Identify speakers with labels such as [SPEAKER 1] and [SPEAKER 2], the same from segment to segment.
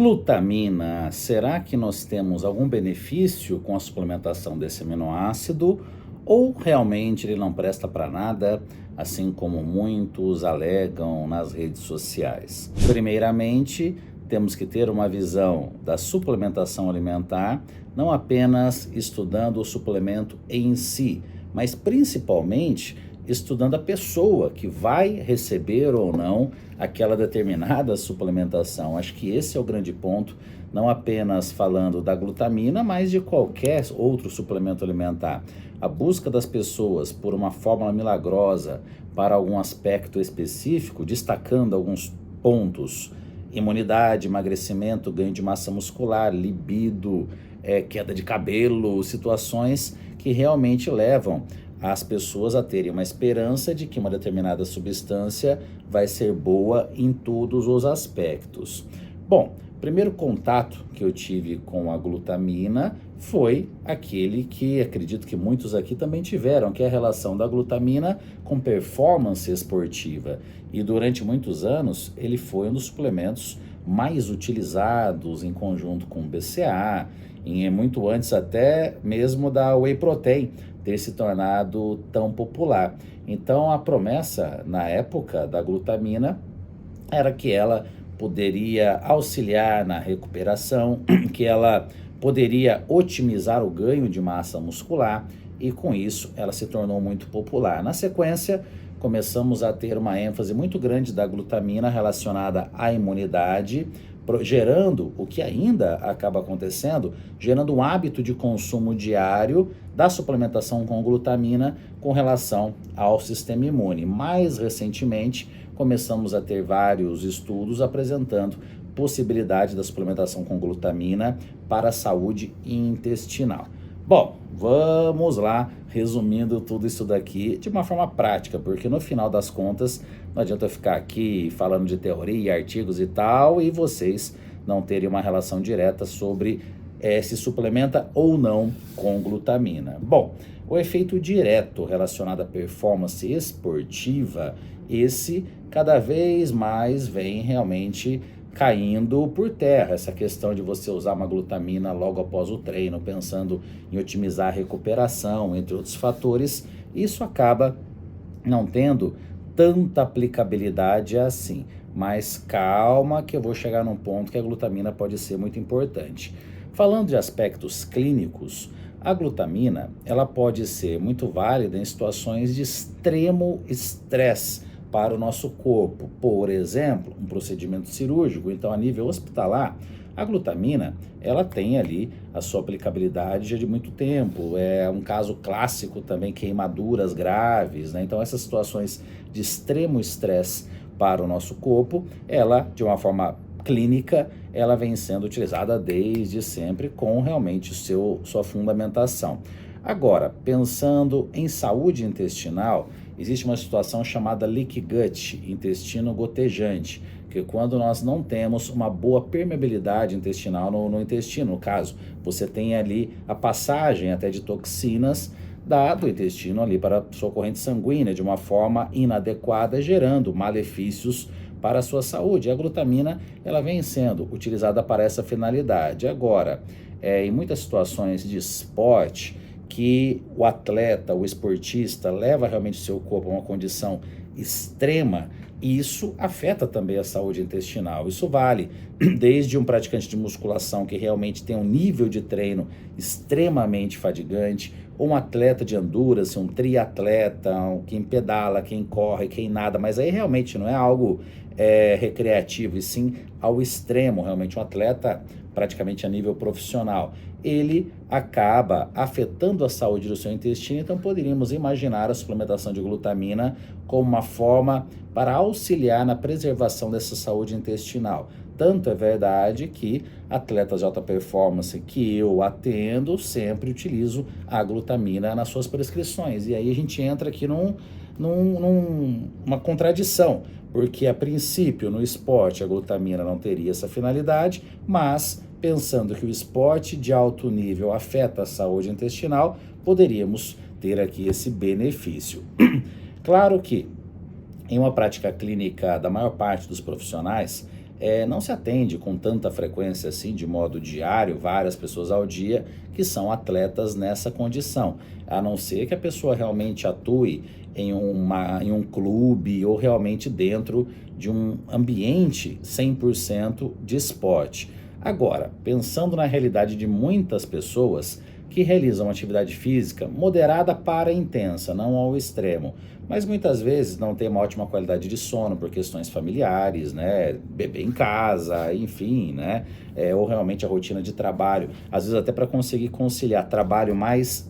[SPEAKER 1] Glutamina, será que nós temos algum benefício com a suplementação desse aminoácido ou realmente ele não presta para nada, assim como muitos alegam nas redes sociais? Primeiramente, temos que ter uma visão da suplementação alimentar, não apenas estudando o suplemento em si, mas principalmente estudando a pessoa que vai receber ou não aquela determinada suplementação. Acho que esse é o grande ponto, não apenas falando da glutamina, mas de qualquer outro suplemento alimentar. A busca das pessoas por uma fórmula milagrosa para algum aspecto específico, destacando alguns pontos: imunidade, emagrecimento, ganho de massa muscular, libido, queda de cabelo, situações que realmente levam as pessoas a terem uma esperança de que uma determinada substância vai ser boa em todos os aspectos. Bom, primeiro contato que eu tive com a glutamina foi aquele que acredito que muitos aqui também tiveram, que é a relação da glutamina com performance esportiva. E durante muitos anos ele foi um dos suplementos mais utilizados em conjunto com o BCA, muito antes até mesmo da Whey Protein ter se tornado tão popular. Então a promessa na época da glutamina era que ela poderia auxiliar na recuperação, que ela poderia otimizar o ganho de massa muscular e com isso ela se tornou muito popular. Na sequência, começamos a ter uma ênfase muito grande da glutamina relacionada à imunidade, gerando o que ainda acaba acontecendo, gerando um hábito de consumo diário da suplementação com glutamina com relação ao sistema imune. Mais recentemente, começamos a ter vários estudos apresentando possibilidade da suplementação com glutamina para a saúde intestinal. Bom, vamos lá, resumindo tudo isso daqui de uma forma prática, porque no final das contas não adianta eu ficar aqui falando de teoria, artigos e tal, e vocês não terem uma relação direta sobre se suplementa ou não com glutamina. Bom, o efeito direto relacionado à performance esportiva, esse cada vez mais vem realmente caindo por terra, essa questão de você usar uma glutamina logo após o treino, pensando em otimizar a recuperação, entre outros fatores, isso acaba não tendo tanta aplicabilidade assim. Mas calma que eu vou chegar num ponto que a glutamina pode ser muito importante. Falando de aspectos clínicos, a glutamina ela pode ser muito válida em situações de extremo estresse para o nosso corpo. Por exemplo, um procedimento cirúrgico. Então, a nível hospitalar, a glutamina ela tem ali a sua aplicabilidade já de muito tempo. É um caso clássico também, queimaduras graves, né? Então, essas situações de extremo estresse para o nosso corpo, ela, de uma forma clínica, ela vem sendo utilizada desde sempre com realmente sua fundamentação. Agora, pensando em saúde intestinal, existe uma situação chamada leaky gut, intestino gotejante, que quando nós não temos uma boa permeabilidade intestinal no intestino, no caso, você tem ali a passagem até de toxinas do intestino ali para a sua corrente sanguínea de uma forma inadequada, gerando malefícios para a sua saúde. E a glutamina, ela vem sendo utilizada para essa finalidade. Agora, em muitas situações de esporte, que o atleta, o esportista, leva realmente o seu corpo a uma condição extrema, e isso afeta também a saúde intestinal. Isso vale desde um praticante de musculação que realmente tem um nível de treino extremamente fadigante, ou um atleta de endurance, um triatleta, quem pedala, quem corre, quem nada, mas aí realmente não é algo recreativo, e sim ao extremo, realmente um atleta praticamente a nível profissional. Ele acaba afetando a saúde do seu intestino, então poderíamos imaginar a suplementação de glutamina como uma forma para auxiliar na preservação dessa saúde intestinal. Tanto é verdade que atletas de alta performance que eu atendo sempre utilizo a glutamina nas suas prescrições. E aí a gente entra aqui numa contradição, porque a princípio no esporte a glutamina não teria essa finalidade, mas pensando que o esporte de alto nível afeta a saúde intestinal, poderíamos ter aqui esse benefício. Claro que em uma prática clínica da maior parte dos profissionais, não se atende com tanta frequência assim, de modo diário, várias pessoas ao dia que são atletas nessa condição, a não ser que a pessoa realmente atue em um clube ou realmente dentro de um ambiente 100% de esporte. Agora, pensando na realidade de muitas pessoas que realizam atividade física moderada para intensa, não ao extremo, mas muitas vezes não tem uma ótima qualidade de sono por questões familiares, né, bebê em casa, enfim, né, ou realmente a rotina de trabalho, às vezes até para conseguir conciliar trabalho mais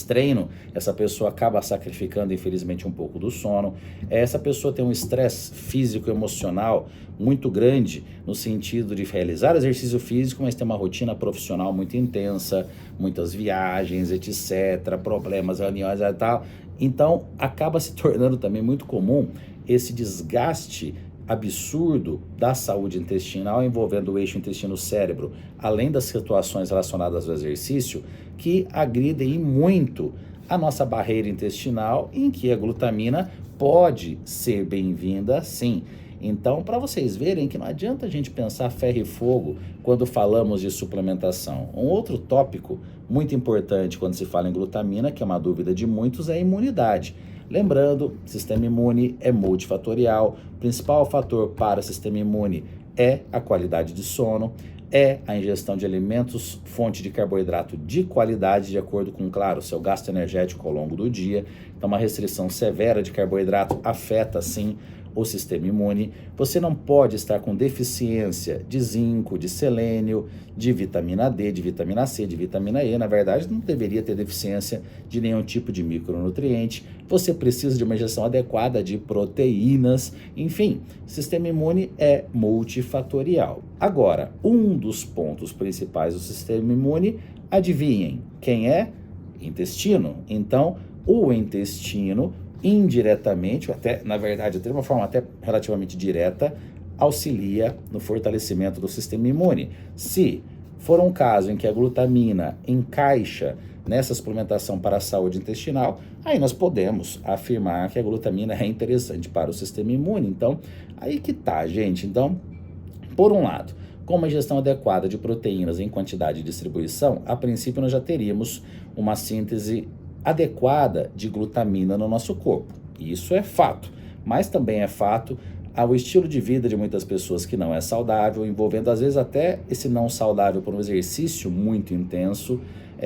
[SPEAKER 1] treino, essa pessoa acaba sacrificando, infelizmente, um pouco do sono. Essa pessoa tem um estresse físico e emocional muito grande, no sentido de realizar exercício físico, mas tem uma rotina profissional muito intensa, muitas viagens, etc., problemas, reuniões e tal. Então, acaba se tornando também muito comum esse desgaste absurdo da saúde intestinal envolvendo o eixo intestino-cérebro, além das situações relacionadas ao exercício, que agridem muito a nossa barreira intestinal, em que a glutamina pode ser bem-vinda, sim. Então, para vocês verem que não adianta a gente pensar ferro e fogo quando falamos de suplementação. Um outro tópico muito importante quando se fala em glutamina, que é uma dúvida de muitos, é a imunidade. Lembrando, sistema imune é multifatorial, o principal fator para o sistema imune é a qualidade de sono, é a ingestão de alimentos, fonte de carboidrato de qualidade, de acordo com, claro, seu gasto energético ao longo do dia. Então, uma restrição severa de carboidrato afeta, sim, o sistema imune. Você não pode estar com deficiência de zinco, de selênio, de vitamina D, de vitamina C, de vitamina E. Na verdade, não deveria ter deficiência de nenhum tipo de micronutriente. Você precisa de uma ingestão adequada de proteínas. Enfim, o sistema imune é multifatorial. Agora, um dos pontos principais do sistema imune, adivinhem, quem é? Intestino. Então, o intestino indiretamente, até, na verdade, de uma forma até relativamente direta, auxilia no fortalecimento do sistema imune. Se for um caso em que a glutamina encaixa nessa suplementação para a saúde intestinal, aí nós podemos afirmar que a glutamina é interessante para o sistema imune. Então, aí que tá, gente. Então, por um lado, com uma ingestão adequada de proteínas em quantidade e distribuição, a princípio nós já teríamos uma síntese adequada de glutamina no nosso corpo. Isso é fato, mas também é fato ao estilo de vida de muitas pessoas que não é saudável, envolvendo às vezes até esse não saudável por um exercício muito intenso,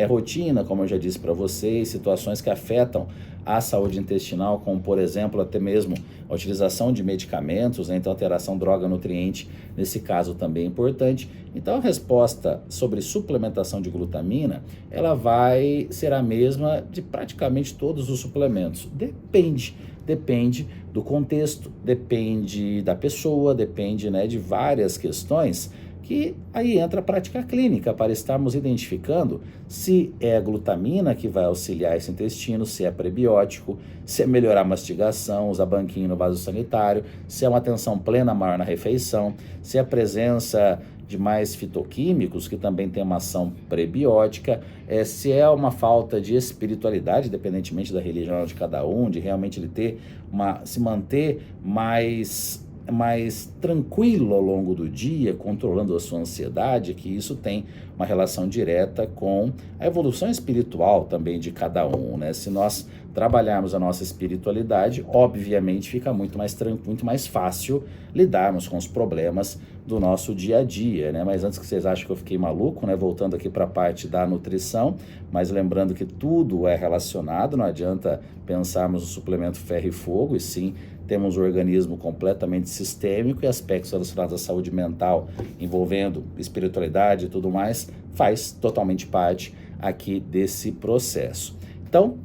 [SPEAKER 1] rotina, como eu já disse para vocês, situações que afetam a saúde intestinal, como por exemplo até mesmo a utilização de medicamentos, né? Então alteração droga-nutriente, nesse caso também é importante. Então a resposta sobre suplementação de glutamina, ela vai ser a mesma de praticamente todos os suplementos. Depende do contexto, depende da pessoa, depende, né, de várias questões, que aí entra a prática clínica para estarmos identificando se é a glutamina que vai auxiliar esse intestino, se é prebiótico, se é melhorar a mastigação, usar banquinho no vaso sanitário, se é uma atenção plena maior na refeição, se é a presença de mais fitoquímicos, que também tem uma ação prebiótica, se é uma falta de espiritualidade, independentemente da religião de cada um, de realmente ele ter se manter mais tranquilo ao longo do dia, controlando a sua ansiedade, que isso tem uma relação direta com a evolução espiritual também de cada um, né? Se nós trabalharmos a nossa espiritualidade, obviamente fica muito mais fácil lidarmos com os problemas do nosso dia a dia, né? Mas antes que vocês achem que eu fiquei maluco, né? Voltando aqui para a parte da nutrição, mas lembrando que tudo é relacionado, não adianta pensarmos no suplemento ferro e fogo, e sim temos um organismo completamente sistêmico, e aspectos relacionados à saúde mental, envolvendo espiritualidade e tudo mais, faz totalmente parte aqui desse processo. Então,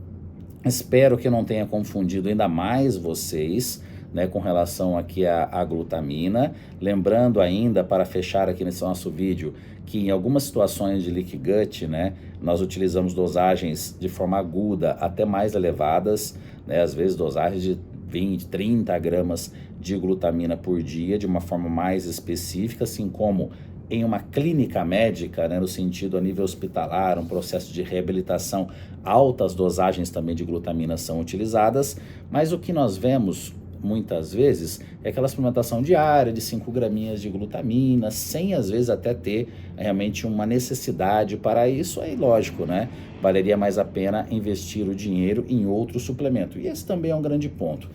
[SPEAKER 1] espero que eu não tenha confundido ainda mais vocês, né, com relação aqui à glutamina. Lembrando ainda, para fechar aqui nesse nosso vídeo, que em algumas situações de leaky gut, né, nós utilizamos dosagens de forma aguda até mais elevadas, né, às vezes dosagens de 20, 30 gramas de glutamina por dia, de uma forma mais específica, assim como em uma clínica médica, né, no sentido a nível hospitalar, um processo de reabilitação, altas dosagens também de glutamina são utilizadas, mas o que nós vemos muitas vezes, é aquela suplementação diária de 5 graminhas de glutamina, sem às vezes até ter realmente uma necessidade para isso. Aí, lógico, né? Valeria mais a pena investir o dinheiro em outro suplemento. E esse também é um grande ponto.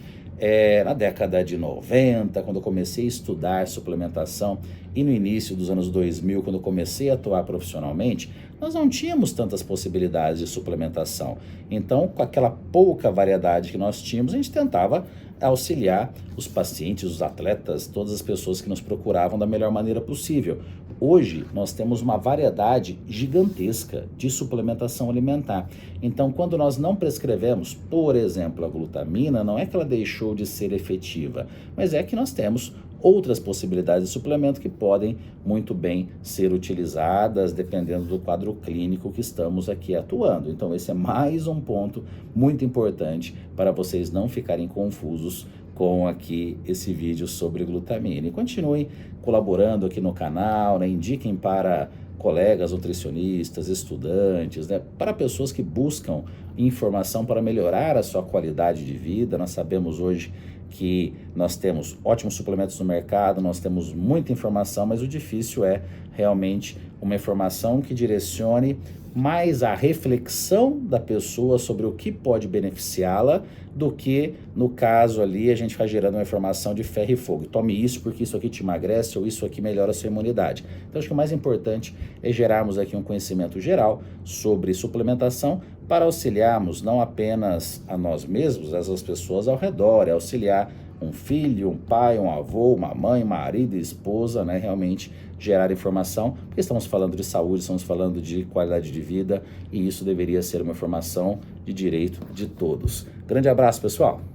[SPEAKER 1] Na década de 90, quando eu comecei a estudar suplementação, e no início dos anos 2000, quando eu comecei a atuar profissionalmente, nós não tínhamos tantas possibilidades de suplementação. Então, com aquela pouca variedade que nós tínhamos, a gente tentava auxiliar os pacientes, os atletas, todas as pessoas que nos procuravam da melhor maneira possível. Hoje, nós temos uma variedade gigantesca de suplementação alimentar. Então, quando nós não prescrevemos, por exemplo, a glutamina, não é que ela deixou de ser efetiva, mas é que nós temos outras possibilidades de suplemento que podem muito bem ser utilizadas dependendo do quadro clínico que estamos aqui atuando. Então, esse é mais um ponto muito importante para vocês não ficarem confusos com aqui esse vídeo sobre glutamina. E continuem colaborando aqui no canal, né? Indiquem para colegas nutricionistas, estudantes, né? Para pessoas que buscam informação para melhorar a sua qualidade de vida. Nós sabemos hoje que nós temos ótimos suplementos no mercado, nós temos muita informação, mas o difícil é realmente uma informação que direcione mais a reflexão da pessoa sobre o que pode beneficiá-la do que, no caso ali, a gente ficar gerando uma informação de ferro e fogo. Tome isso porque isso aqui te emagrece ou isso aqui melhora a sua imunidade. Então, acho que o mais importante é gerarmos aqui um conhecimento geral sobre suplementação para auxiliarmos não apenas a nós mesmos, mas as pessoas ao redor, auxiliar um filho, um pai, um avô, uma mãe, marido e esposa, né? Realmente gerar informação, porque estamos falando de saúde, estamos falando de qualidade de vida e isso deveria ser uma informação de direito de todos. Grande abraço, pessoal!